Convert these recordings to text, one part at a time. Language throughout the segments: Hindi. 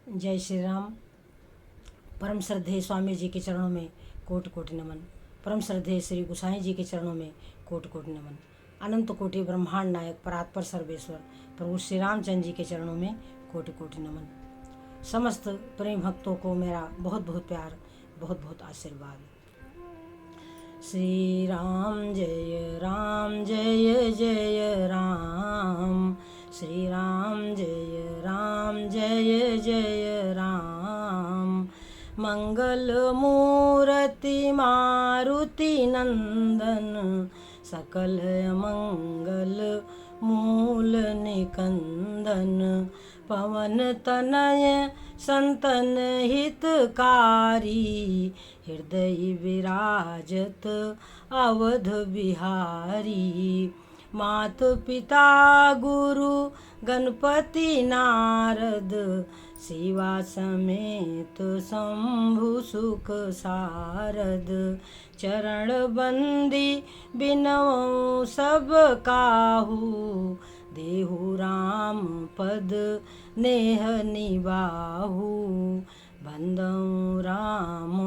जय श्री राम। परम श्रद्धेय स्वामी जी के चरणों में कोटि कोटि नमन। परम श्रद्धेय श्री गोसाई जी के चरणों में कोटि कोटि नमन। अनंत कोटि ब्रह्मांड नायक परात्पर सर्वेश्वर प्रभु श्री रामचंद्र जी के चरणों में कोटि कोटि नमन। समस्त प्रेम भक्तों को मेरा बहुत बहुत प्यार, बहुत बहुत आशीर्वाद। श्री राम जय राम, जय जय राम। श्री राम जय राम, जय जय राम। मंगल मूर्ति मारुति नंदन, सकल मंगल मूल निकंदन। पवन तनय संतन हितकारी, हृदय विराजत अवध बिहारी। मात पिता गुरु गणपति नारद, शिवा समेत शंभु सुख सारद। चरण बंदी बिनवो सब काहू, देहु राम पद नेह निबाहु। बंदौ राम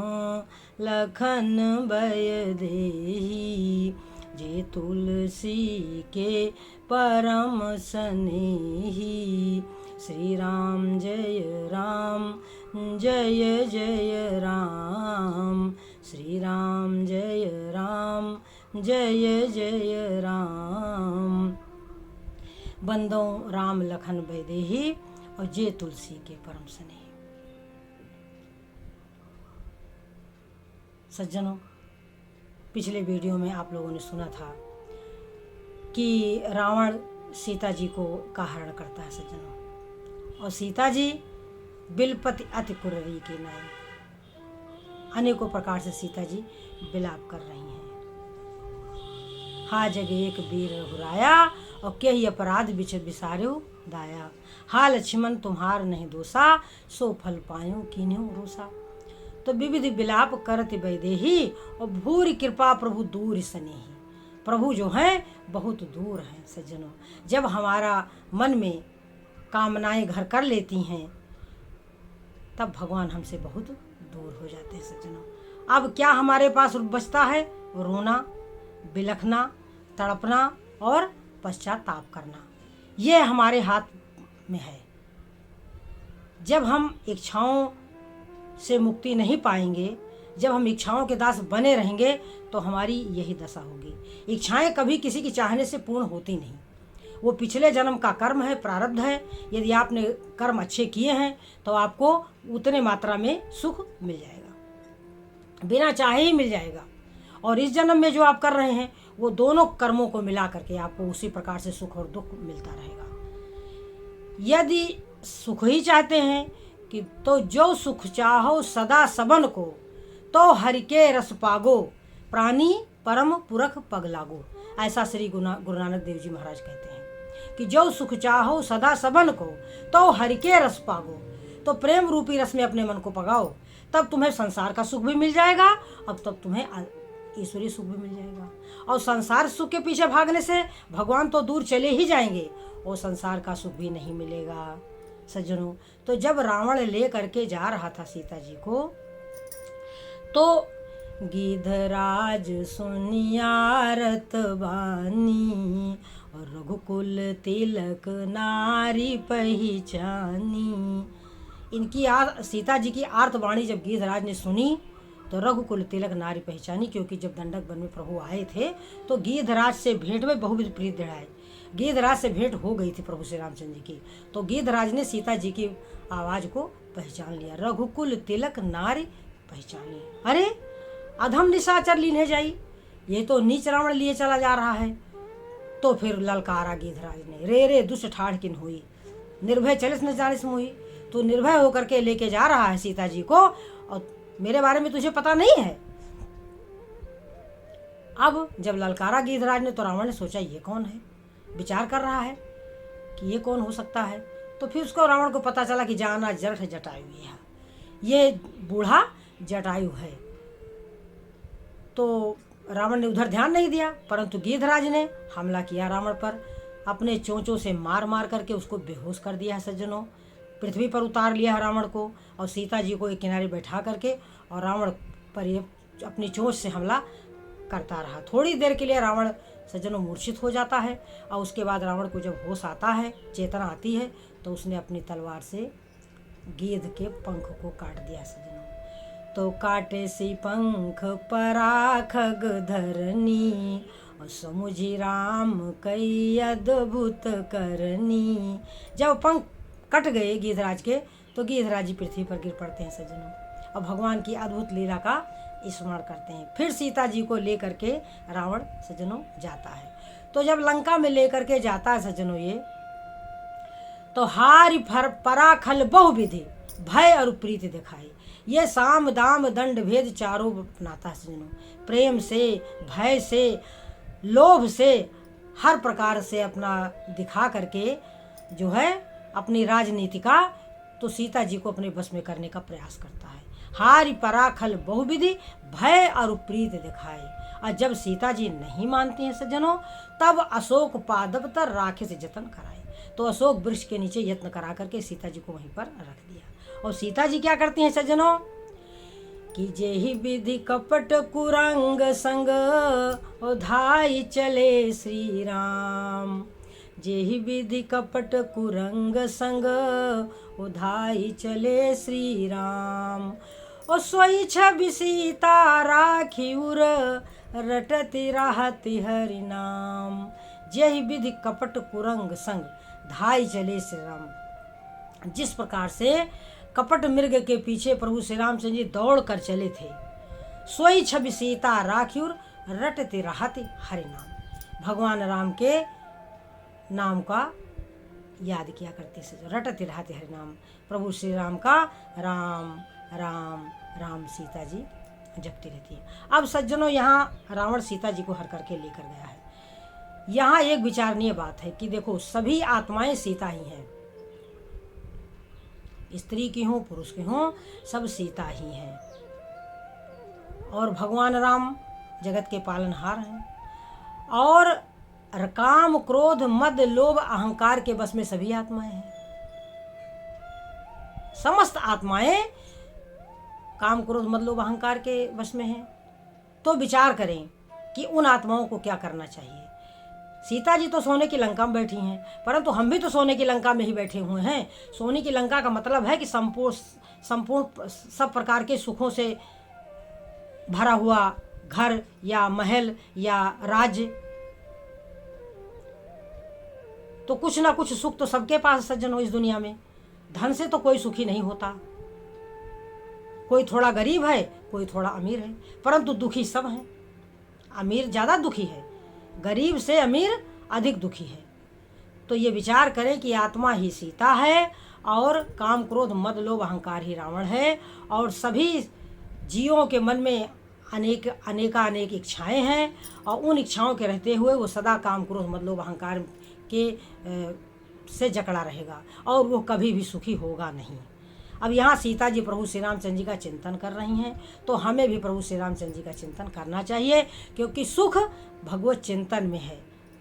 लखन भय देहि, जे तुलसी के परम सनेही। श्री राम जय राम, जय जय राम। श्री राम जय राम, जय जय राम। बंदो राम लखन भय देहि, और जे तुलसी के परम स्नेही। सज्जनों, पिछले वीडियो में आप लोगों ने सुना था कि रावण सीता जी को का हरण करता है सज्जनों, और सीता जी बिलपति अति कुररी के नाई। अनेकों प्रकार से सीता जी बिलाप कर रही हैं। हा जग एक वीर रघुराया, और के ही अपराध बिच बिसार्यो दाया। हा लक्ष्मण तुम्हार नहीं दोषा, सो फल पायो कीन्हु रोसा। तो विविध बिलाप करत वैदेही, और भूरी कृपा प्रभु दूर स्नेही। प्रभु जो हैं बहुत दूर हैं सज्जनों। जब हमारा मन में कामनाएं घर कर लेती हैं, तब भगवान हमसे बहुत दूर हो जाते हैं सज्जनों। अब क्या हमारे पास बचता है? रोना, बिलखना, तड़पना और पश्चाताप करना। ये हमारे हाथ में है। जब हम इच्छाओं से मुक्ति नहीं पाएंगे, जब हम इच्छाओं के दास बने रहेंगे, तो हमारी यही दशा होगी। इच्छाएं कभी किसी की चाहने से पूर्ण होती नहीं। वो पिछले जन्म का कर्म है, प्रारब्ध है। यदि आपने कर्म अच्छे किए हैं तो आपको उतने मात्रा में सुख मिल जाएगा, बिना चाहे ही मिल जाएगा। और इस जन्म में जो आप कर रहे हैं, वो दोनों कर्मों को मिला करके आपको उसी प्रकार से सुख और दुख मिलता रहेगा। यदि सुख ही चाहते हैं कि तो जो सुख चाहो सदा सबन को, तो हरि के रस पागो, प्राणी परम पुरख पग लागो। ऐसा श्री गुरु नानक देव जी महाराज कहते हैं कि जो सुख चाहो सदा सबन को, तो हरि के रस पागो। तो प्रेम रूपी रस में अपने मन को पगाओ, तब तुम्हें संसार का सुख भी मिल जाएगा, अब तब तुम्हें ईश्वरीय सुख भी मिल जाएगा। और संसार सुख के पीछे भागने से भगवान तो दूर चले ही जाएंगे, और संसार का सुख भी नहीं मिलेगा सज्जनों। तो जब रावण ले करके जा रहा था सीता जी को, तो गिधराज सुनियारत बानी, और रघुकुल तिलक नारी पहचानी। इनकी सीता जी की आर्तवाणी जब गिधराज ने सुनी, तो रघुकुल तिलक नारी पहचानी। क्योंकि जब दंडक वन में प्रभु आए थे, तो गिधराज से भेंट में बहुविध प्रीत दृढ़ाए। गिधराज से भेंट हो गई थी प्रभु श्री रामचंद्र जी की। तो गिधराज ने सीता जी की आवाज को पहचान लिया। रघुकुल तिलक नारी पहचानी। अरे अधम निशाचर लीने जाई, ये तो नीच रावण लिए चला जा रहा है। तो फिर ललकारा गिधराज ने, रे रे दुष्ट ठाड़ किन हुई, निर्भय चलिस न जानिस मुई। तू निर्भय होकर के लेके जा रहा है सीता जी को, और मेरे बारे में तुझे पता नहीं है। अब जब ललकारा गिधराज ने, तो रावण ने सोचा ये कौन है, विचार कर रहा है कि ये कौन हो सकता है। तो फिर उसको रावण को पता चला कि जाना जठ जटायु, ये बूढ़ा जटायु है। तो रावण ने उधर ध्यान नहीं दिया, परंतु गिधराज ने हमला किया रावण पर। अपने चोंचों से मार मार करके उसको बेहोश कर दिया है सज्जनों। पृथ्वी पर उतार लिया है रावण को, और सीता जी को एक किनारे बैठा करके और रावण पर ये अपनी चोंच से हमला करता रहा। थोड़ी देर के लिए रावण सज्जनों मूर्छित हो जाता है, और उसके बाद रावण को जब होश आता है, चेतना आती है, तो उसने अपनी तलवार से गेंद के पंख को काट दिया सज्जनों। तो काटे सी पंख परा खग धरनी, और समुझी राम कई अद्भुत करनी। जब पंख कट गए गिद्धराज के, तो गिद्धराज जी पृथ्वी पर गिर पड़ते हैं सज्जनों, और भगवान की अद्भुत लीला का स्मरण करते हैं। फिर सीता जी को लेकर के रावण सज्जनों जाता है। तो जब लंका में लेकर के जाता है सज्जनों ये, तो हारि फर पराखल बहुविधि भय और प्रीति दिखाई। ये साम दाम दंड भेद चारों अपनाता है सज्जनों। प्रेम से, भय से, लोभ से, हर प्रकार से अपना दिखा करके जो है अपनी राजनीति का तो सीता जी को अपने बस में करने का प्रयास करता है। हारि पराखल बहुविधि भय और प्रीत दिखाए। और जब सीता जी नहीं मानती हैं सज्जनों, तब अशोक पादप तर राखे से जतन कराए। तो अशोक वृक्ष के नीचे यत्न करा करके सीता जी को वहीं पर रख दिया। और सीता जी क्या करती हैं सज्जनों कि जेहि विधि कपट कुरंग संग धाई चले श्री राम। जेहि विधि कपट कुरंग संग उधाई चले श्री राम। ओ सोई छवि सीता राखी उर रटति रहति हरि नाम। जेहि विधि कपट कुरंग संग धाई चले श्री राम। जिस प्रकार से कपट मृग के पीछे प्रभु श्री रामचंद्र जी दौड़ कर चले थे, सोई छवि सीता राखी उर रटति रहति हरि नाम। भगवान राम के नाम का याद किया करते से रटति रहति हरि नाम। प्रभु श्री राम का राम राम राम सीता जी जपती रहती है। अब सज्जनों यहाँ रावण सीता जी को हर करके लेकर गया है। यहाँ एक विचारणीय बात है कि देखो सभी आत्माएं सीता ही हैं, स्त्री की हों पुरुष की हों, सब सीता ही हैं। और भगवान राम जगत के पालनहार हैं, और काम क्रोध मद लोभ अहंकार के बस में सभी आत्माएं हैं। समस्त आत्माएं काम क्रोध मद लोभ अहंकार के वश में हैं। तो विचार करें कि उन आत्माओं को क्या करना चाहिए। सीता जी तो सोने की लंका में बैठी हैं, परंतु हम भी तो सोने की लंका में ही बैठे हुए हैं। सोने की लंका का मतलब है कि संपूर्ण सब प्रकार के सुखों से भरा हुआ घर या महल या राज्य। तो कुछ ना कुछ सुख तो सबके पास सज्जन हो इस दुनिया में। धन से तो कोई सुखी नहीं होता, कोई थोड़ा गरीब है, कोई थोड़ा अमीर है, परंतु दुखी सब हैं। अमीर ज़्यादा दुखी है, गरीब से अमीर अधिक दुखी है। तो ये विचार करें कि आत्मा ही सीता है, और काम क्रोध मद लोभ अहंकार ही रावण है, और सभी जीवों के मन में अनेक इच्छाएं हैं, और उन इच्छाओं के रहते हुए वो सदा काम क्रोध मद लोभ अहंकार के से जकड़ा रहेगा, और वो कभी भी सुखी होगा नहीं। अब यहाँ सीता जी प्रभु श्री रामचंद्र जी का चिंतन कर रही हैं, तो हमें भी प्रभु श्री रामचंद्र जी का चिंतन करना चाहिए, क्योंकि सुख भगवत चिंतन में है,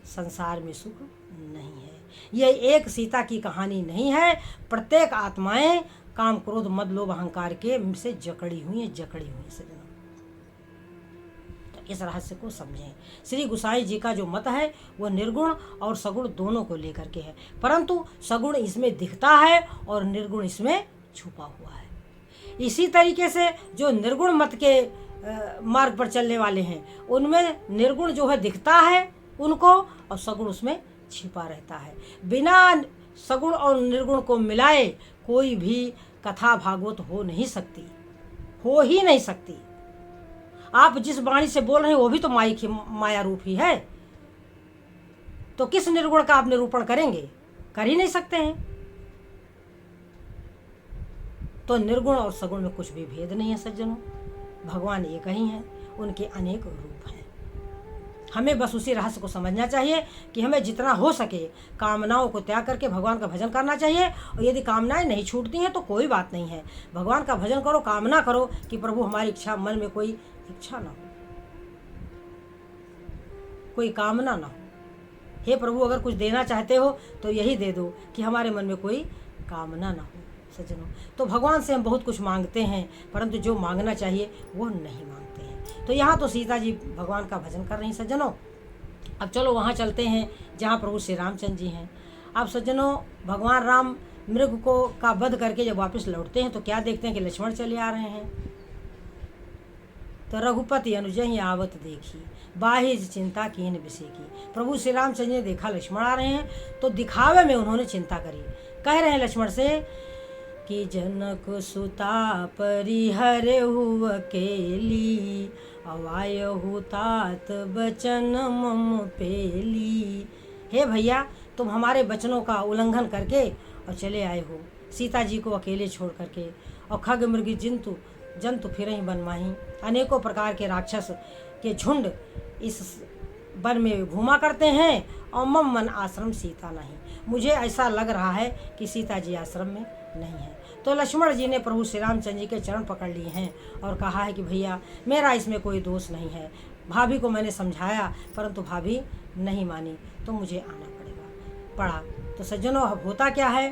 संसार में सुख नहीं है। यह एक सीता की कहानी नहीं है, प्रत्येक आत्माएं काम क्रोध मद लोभ अहंकार के से जकड़ी हुई हैं सज्जनों। तो इस रहस्य को समझें। श्री गुसाई जी का जो मत है वो निर्गुण और सगुण दोनों को लेकर के है, परंतु सगुण इसमें दिखता है और निर्गुण इसमें छुपा हुआ है। इसी तरीके से जो निर्गुण मत के मार्ग पर चलने वाले हैं, उनमें निर्गुण जो है दिखता है उनको, और सगुण उसमें छिपा रहता है। बिना सगुण और निर्गुण को मिलाए कोई भी कथा भागवत हो नहीं सकती, हो ही नहीं सकती। आप जिस वाणी से बोल रहे हैं वो भी तो माया रूप ही है, तो किस निर्गुण का आप निरूपण करेंगे? कर ही नहीं सकते हैं। तो निर्गुण और सगुण में कुछ भी भेद नहीं है सज्जनों, भगवान एक ही हैं, उनके अनेक रूप हैं। हमें बस उसी रहस्य को समझना चाहिए कि हमें जितना हो सके कामनाओं को त्याग करके भगवान का भजन करना चाहिए, और यदि कामनाएं नहीं छूटती हैं तो कोई बात नहीं है, भगवान का भजन करो, कामना करो कि प्रभु हमारी इच्छा, मन में कोई इच्छा ना हो, कोई कामना ना हो। हे प्रभु अगर कुछ देना चाहते हो तो यही दे दो कि हमारे मन में कोई कामना ना हो। सज्जनों। तो भगवान से हम बहुत कुछ मांगते हैं, परंतु जो मांगना चाहिए वो नहीं मांगते हैं। तो यहाँ तो सीता जी भगवान का भजन कर रही हैं सज्जनों। अब चलो वहाँ चलते हैं जहाँ प्रभु श्री रामचंद्र जी हैं। अब सज्जनों, भगवान राम मृग को का वध करके जब वापस लौटते हैं तो क्या देखते हैं कि लक्ष्मण चले आ रहे हैं। तो रघुपति अनुजहि आवत देखी, बाहिज चिंता कीन विषय की। प्रभु श्री रामचंद्र ने देखा लक्ष्मण आ रहे हैं तो दिखावे में उन्होंने चिंता करी। कह रहे हैं लक्ष्मण से कि जनक सुता परिहरहु अकेली, अवायहु तात बचन मम पेली। हे भैया, तुम हमारे वचनों का उल्लंघन करके और चले आए हो, सीता जी को अकेले छोड़ करके। और खग मृग जंतु फिर ही वन माही, अनेकों प्रकार के राक्षस के झुंड इस वन में घूमा करते हैं और मम मन आश्रम सीता नहीं। मुझे ऐसा लग रहा है कि सीता जी आश्रम में नहीं है। तो लक्ष्मण जी ने प्रभु श्री रामचंद्र जी के चरण पकड़ लिए हैं और कहा है कि भैया मेरा इसमें कोई दोष नहीं है। भाभी को मैंने समझाया परंतु भाभी नहीं मानी, तो मुझे आना पड़ा। तो सज्जनों, अब होता क्या है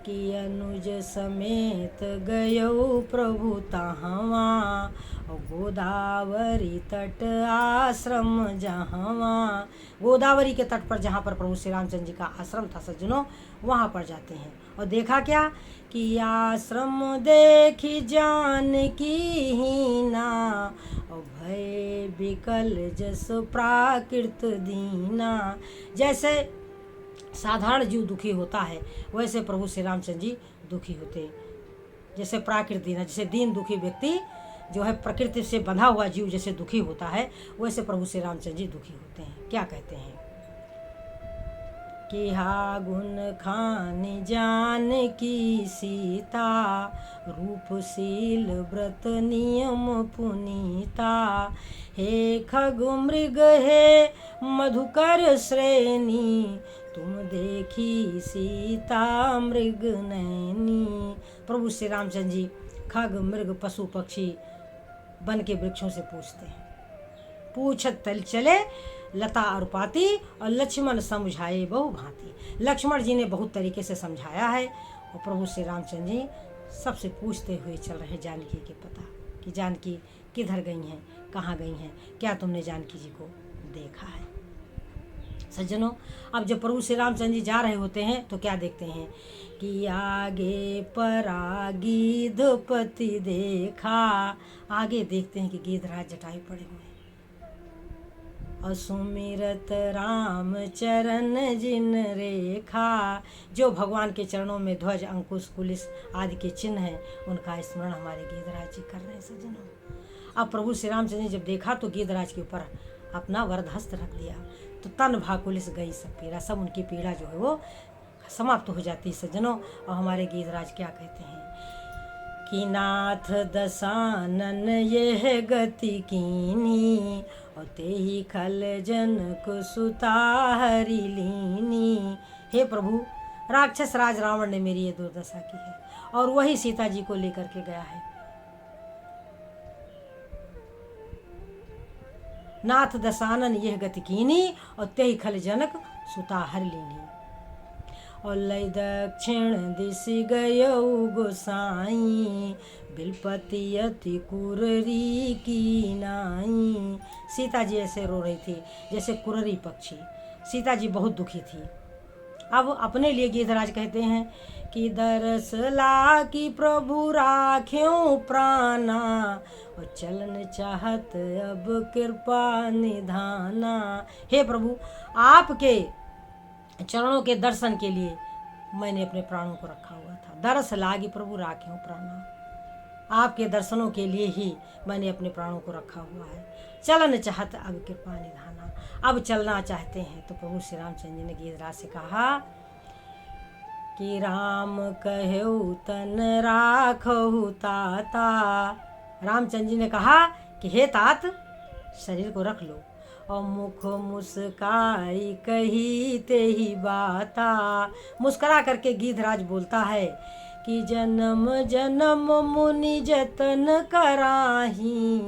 कि अनुज समेत गयो प्रभु तहवा, गोदावरी तट आश्रम जहवा। गोदावरी के तट पर जहाँ पर प्रभु श्री रामचंद्र जी का आश्रम था सज्जनों, वहाँ पर जाते हैं और देखा क्या कि आश्रम देखी जानकी हीना, और भय विकल जस प्राकृत दीना। जैसे साधारण जीव दुखी होता है वैसे प्रभु श्री रामचंद्र जी दुखी होते। जैसे प्राकृत दीना, जैसे दीन दुखी व्यक्ति जो है प्रकृति से बंधा हुआ जीव जैसे दुखी होता है, वैसे प्रभु श्री रामचंद्र जी दुखी होते हैं। क्या कहते हैं कि हा गुण खान जान की सीता, रूपशील व्रत नियम पुनीता। हे खग मृग हे मधुकर श्रेणी, तुम देखी सीता मृग नैनी। प्रभु श्री रामचंद्र जी खग मृग पशु पक्षी वन के वृक्षों से पूछते हैं। पूछत तल चले लता और पाती, और लक्ष्मण समझाए बहु भांति। लक्ष्मण जी ने बहुत तरीके से समझाया है और प्रभु श्री रामचंद्र जी सबसे पूछते हुए चल रहे जानकी के पता कि जानकी किधर गई हैं, कहाँ गई हैं, क्या तुमने जानकी जी को देखा है। सज्जनों, अब जब प्रभु श्री रामचंद्र जी जा रहे होते हैं तो क्या देखते हैं कि आगे परा गिद्धपति देखा। आगे देखते हैं कि गिद्धराज जटायु पड़े हुए हैं और सुमिरत राम चरण जिन रेखा। जो भगवान के चरणों में ध्वज अंकुश कुलिस आदि के चिन्ह हैं, उनका स्मरण हमारे गिद्धराज जी कर रहे हैं सज्जनों। अब प्रभु श्री रामचंद्र जी जब देखा तो गिद्धराज के ऊपर अपना वरद हस्त रख दिया तो तन भाग कुलिस गई सब पीड़ा, सब उनकी पीड़ा जो है वो समाप्त हो जाती है सज्जनों। और हमारे गिद्धराज क्या कहते हैं कि नाथ दशानन यह गति कीनी, और तेहि खल जनक सुता हरि लीनी। हे प्रभु, राक्षस राज रावण ने मेरी ये दुर्दशा की है और वही सीता जी को लेकर के गया है। नाथ दशानन यह गति कीनी, और तेहि खल जनक सुता हरि लीनी। और लय दक्षिण दिश गयौ गोसाई, बिलपति अति कुररी की नाई। सीता जी ऐसे रो रही थी जैसे कुररी पक्षी। सीता जी बहुत दुखी थी। अब अपने लिए गिद्धराज कहते हैं कि दरस ला की प्रभु राख्यों प्राणा, और चलन चाहत अब कृपा निधाना। हे प्रभु, आपके चरणों के दर्शन के लिए मैंने अपने प्राणों को रखा हुआ था। दरस लागी प्रभु राख्यों प्राणा, आपके दर्शनों के लिए ही मैंने अपने प्राणों को रखा हुआ है। चलन चाहत अब कृपा निधाना, अब चलना चाहते हैं। तो प्रभु श्री रामचंद्र जी ने गिद्धराज से कहा कि राम कहु तन राखहु ताता। रामचंद्र जी ने कहा कि हे तात, शरीर को रख लो, और मुख मुस्काई कही ते ही बाता। मुस्करा करके गिद्धराज बोलता है कि जन्म जन्म मुनि जतन कराही,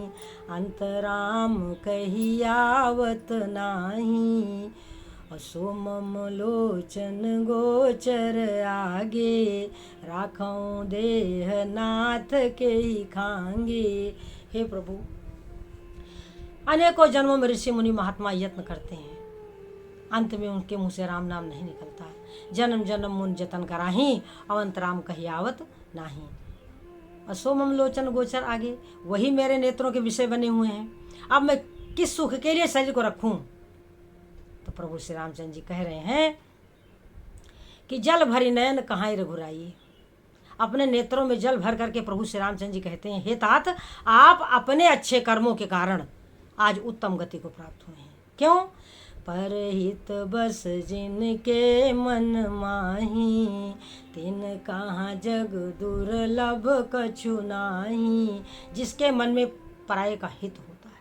अंतराम कही आवत नाही। असो मम लोचन गोचर आगे, राखऊं देह नाथ के ही खांगे। हे प्रभु, अनेकों जन्मों में ऋषि मुनि महात्मा यत्न करते हैं, अंत में उनके मुँह से राम नाम नहीं निकलता। जन्म जन्म मुन जतन कराही, अवंत राम कही आवत नाही। असो मम लोचन गोचर आगे, वही मेरे नेत्रों के विषय बने हुए हैं। अब मैं किस सुख के लिए शरीर को रखूं? तो प्रभु श्री रामचंद्र जी कह रहे हैं कि जल भरी नयन कहाँ रघुराई। अपने नेत्रों में जल भर करके प्रभु श्री रामचंद्र जी कहते हैं, हे तात, आप अपने अच्छे कर्मों के कारण आज उत्तम गति को प्राप्त हुए हैं। क्यों? परहित बस जिनके मन माही, तिन कहाँ जग दुर्लभ कछु नाही। जिसके मन में पराये का हित होता है,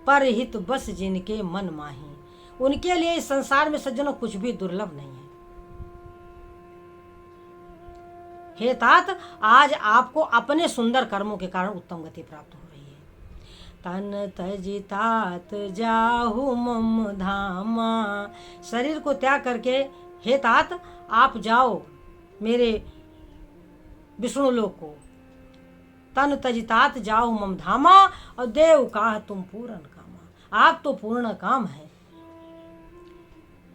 परहित बस जिनके मन माही, उनके लिए इस संसार में सज्जनों कुछ भी दुर्लभ नहीं है। हे तात, आज आपको अपने सुंदर कर्मों के कारण उत्तम गति प्राप्त हो रही है। तन तजि तात जाहु मम धामा, शरीर को त्याग करके हे तात आप जाओ मेरे विष्णु लोक को। तन तजि तात जाहु मम धामा, और देव काह तुम पूर्ण कामा। आप तो पूर्ण काम है।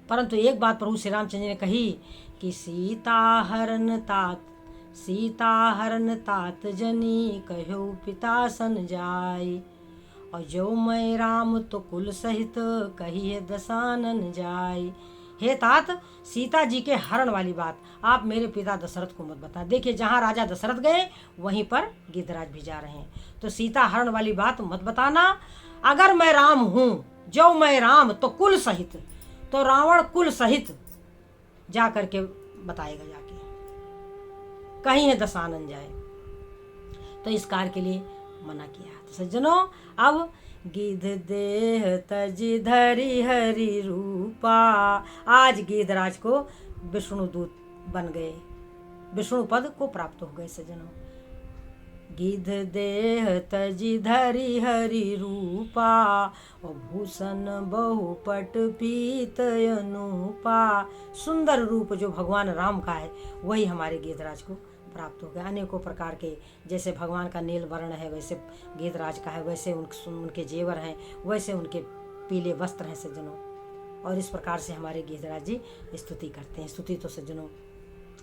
परंतु एक बात प्रभु श्री रामचंद्र ने कही कि सीता हरण तात जनी, कहो पिता सन जाय। और जो मैं राम तो कुल सहित, कहिए दशानन जाय। हे तात, सीता जी के हरण वाली बात आप मेरे पिता दशरथ को मत बता। देखिए, जहाँ राजा दशरथ गए वहीं पर गिद्धराज भी जा रहे हैं, तो सीता हरण वाली बात मत बताना। अगर मैं राम हूँ, जो मैं राम तो कुल सहित, तो रावण कुल सहित जा करके बताएगा, जाके कहीं है दशानन जाए। तो इस कार्य के लिए मना किया। तो सज्जनों, अब गिद्ध देह तजि धरि हरि रूपा, आज गिद्धराज को विष्णु दूत बन गए, विष्णु पद को प्राप्त हो गए। सज्जनों, गिद्ध देह तजि धरि हरि रूपा, और भूषण बहुपट पीत अनूपा। सुंदर रूप जो भगवान राम का है वही हमारे गिद्धराज को प्राप्त हो गया। अनेकों प्रकार के, जैसे भगवान का नील वर्ण है वैसे गिद्धराज का है, वैसे उनके जेवर हैं, वैसे उनके पीले वस्त्र हैं सज्जनों। और इस प्रकार से हमारे गिद्धराज जी स्तुति करते हैं। स्तुति तो सज्जनों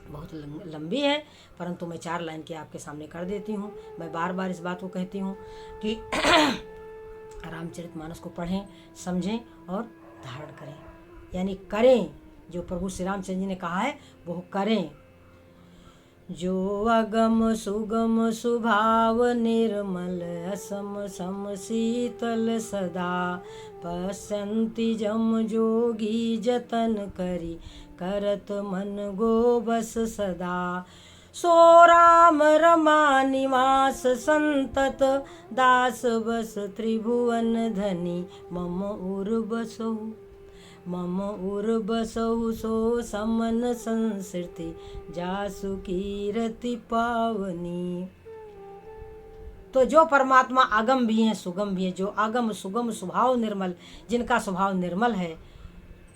बहुत लंबी है, परंतु मैं 4 लाइन की आपके सामने कर देती हूँ। मैं बार बार इस बात को कहती हूँ कि रामचरितमानस को पढ़ें, समझें और धारण करें, यानी करें। जो प्रभु श्री रामचंद्र जी ने कहा है वो करें। जो अगम सुगम सुभाव निर्मल, असम सम शीतल सदा, पश्यन्ति जम जोगी जतन करी, करत मन गो बस सदा। सो राम रमा निवास संतत, दास बस त्रिभुवन धनी, मम उर बसहु सो समन संसृति, जासु कीरति पावनी। तो जो परमात्मा आगम भी हैं सुगम भी हैं, जो आगम सुगम स्वभाव निर्मल, जिनका स्वभाव निर्मल है,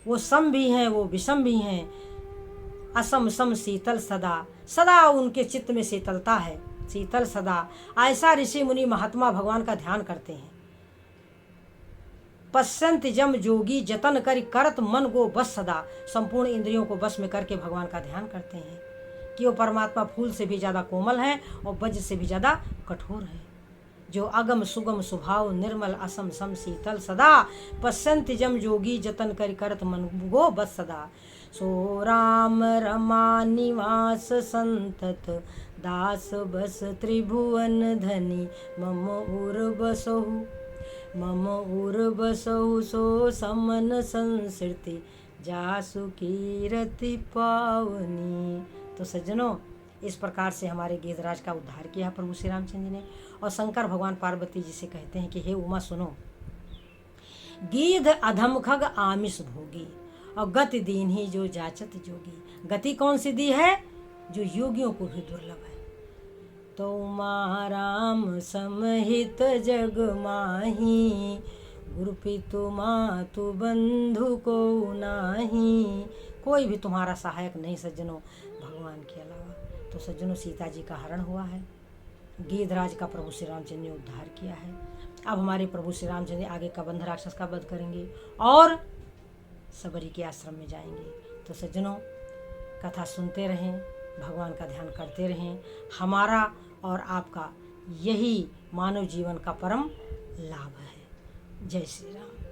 वो सम भी हैं वो विषम भी हैं, असम सम शीतल सदा, सदा उनके चित्त में शीतलता है, शीतल सदा। ऐसा ऋषि मुनि महात्मा भगवान का ध्यान करते हैं। पश्यन्ति जम जोगी जतन करी, करत मन को बस सदा, संपूर्ण इंद्रियों को बस में करके भगवान का ध्यान करते हैं कि वो परमात्मा फूल से भी ज़्यादा कोमल है और वज्र से भी ज़्यादा कठोर है। जो अगम सुगम स्वभाव निर्मल, असम सम शीतल सदा, पश्यन्ति जम जोगी जतन करी, करत मन को बस सदा। सो राम रमा निवास संतत, दास बस त्रिभुवन धनी, मम उर बसहु सो समन संसृति, जासु कीरति पावनी। तो सज्जनों, इस प्रकार से हमारे गिद्धराज का उद्धार किया प्रभु श्री रामचंद्र जी ने। और शंकर भगवान पार्वती जी से कहते हैं कि हे उमा सुनो, गिद्ध अधम खग आमिष भोगी, और गति दीन्ही जो जाचत जोगी। गति कौन सी दी है? जो योगियों को भी दुर्लभ है। तो उमा राम समहित जग माही, गुरु पितु मातु बंधु को नाही, कोई भी तुम्हारा सहायक नहीं सज्जनों भगवान के अलावा। तो सज्जनों सीता जी का हरण हुआ है, गिद्धराज का प्रभु श्री रामचंद्र ने उद्धार किया है। अब हमारे प्रभु श्री रामचंद्र आगे कबंध राक्षस का वध करेंगे और सबरी के आश्रम में जाएंगे। तो सज्जनों कथा सुनते रहें, भगवान का ध्यान करते रहें। हमारा और आपका यही मानव जीवन का परम लाभ है। जय श्री राम।